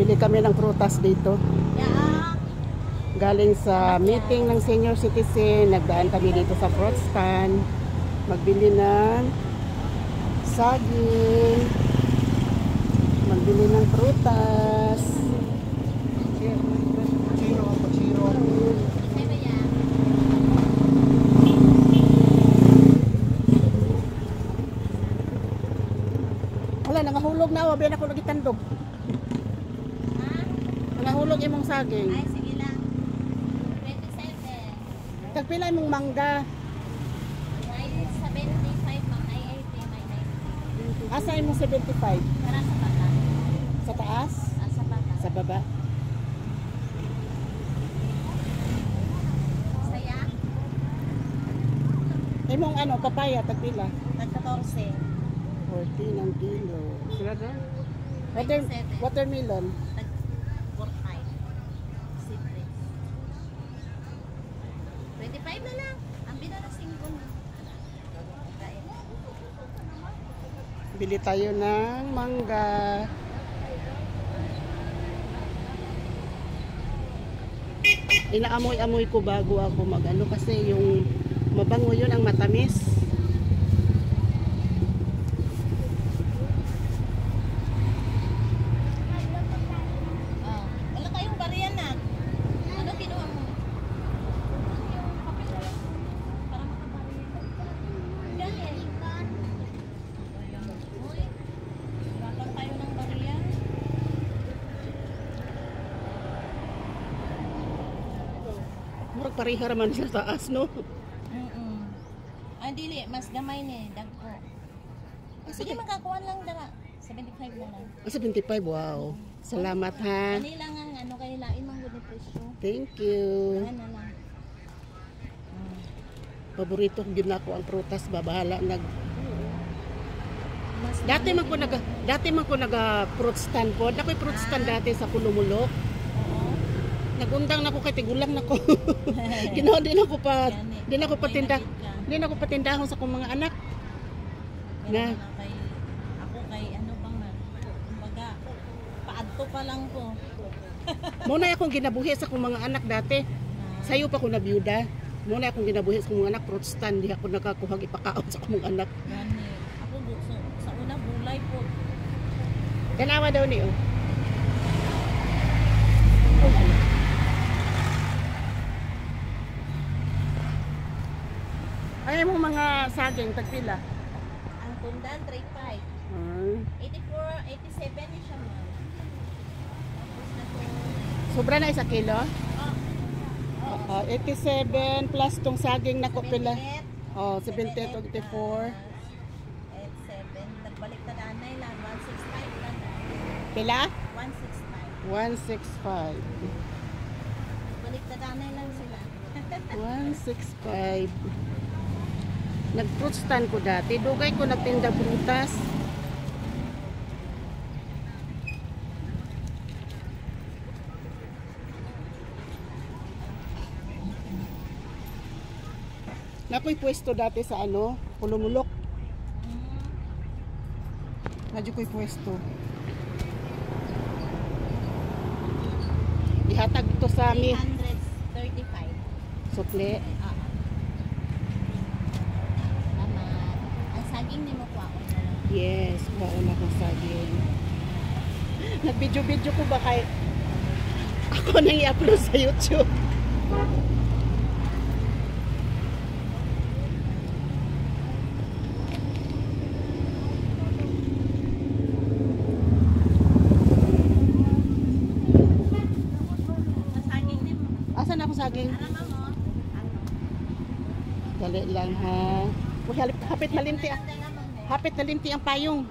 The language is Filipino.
Bili kami ng prutas dito. Galing sa meeting ng senior citizen, nagdaan kami dito sa fruit stand. Magbili ng saging. Magbili ng prutas. Wala, nangahulog na. Wabi na ako nagitandog. Nangahulog imong saging. Ay, sige lang. 27. Tagpila imong mangga. May 75, may 80, may 90. Asa imong 75? Para sa bata. Sa taas? Sa bata. Sa baba? Saya? Imong ano, papaya, tagpila? Tag 14. 40 ng kilo. Watermelon. Tag 45. Citrus. 25 na lang. Ang bina na 5 na. Bili tayo ng mangga. Inaamoy-amoy ko bago ako mag-ano kasi yung mabango yun ang matamis. Wala kayong bariyan na. Ano kinuha mo? Para makabariyan. Dahil. Uy. Bakang tayo ng bariyan. Murag pareha raman siya sa taas, no? Ay, dili. Mas gamay ni. Dagko. Sige, makakuha lang dala. 75 na lang. 75, wow. Salamat ha. Kanila nga ano kay lain mang good presyo. Thank you. Ano lang. Paborito ko gyud nako ang prutas, babahala nag Mas dati man ko naga fruit stand po. Dakoy fruit stand dati sa Pulumulok. oo. Nagundang nako kay tigulang nako. Ginawa din ako pa patinda. Din ako patindahon sa kong mga anak. Na kay ako kay ano pang man. Kumbaga paadto pa lang ko. Muna akong ginabuhi sa kong mga anak dati. Sayo pa ko na biyuda. Muna akong ginabuhi sa kong mga anak fruit stand. Di ako nakakuhag ipakaon sa kong mga anak. Gani. Ako sa una bulay po. Tanawa daw ni oh. Ay mo mga saging tagpila. Ang tundan 35. 84, 87 ni siya man. Tapos na to. Sobra na 1 kilo? Oh. 87 plus tong saging na ko pila. 78. Oh, 78 o 84. 87. Nagbalik na nanay lang. 165 lang na. Pila? 165. 165. Balik na nanay lang sila. 165. Nag-fruit stand ko dati. Dugay ko nagtinda prutas. Nakoy pwesto dati sa ano, Pulumulok. Nadyo ko'y pwesto. Ihatag ito sa amin. 335. Sukle. Salamat. Ang saging ni mo po ako na lang. Yes, baon akong saging. Nag-video-video ko ba kay ako nang i-upload sa YouTube. Ang saging ni mo. Asan ako saging? Alam mo? Dali lang ha. Uy, hapit na linti. Hapit na linti ang payong.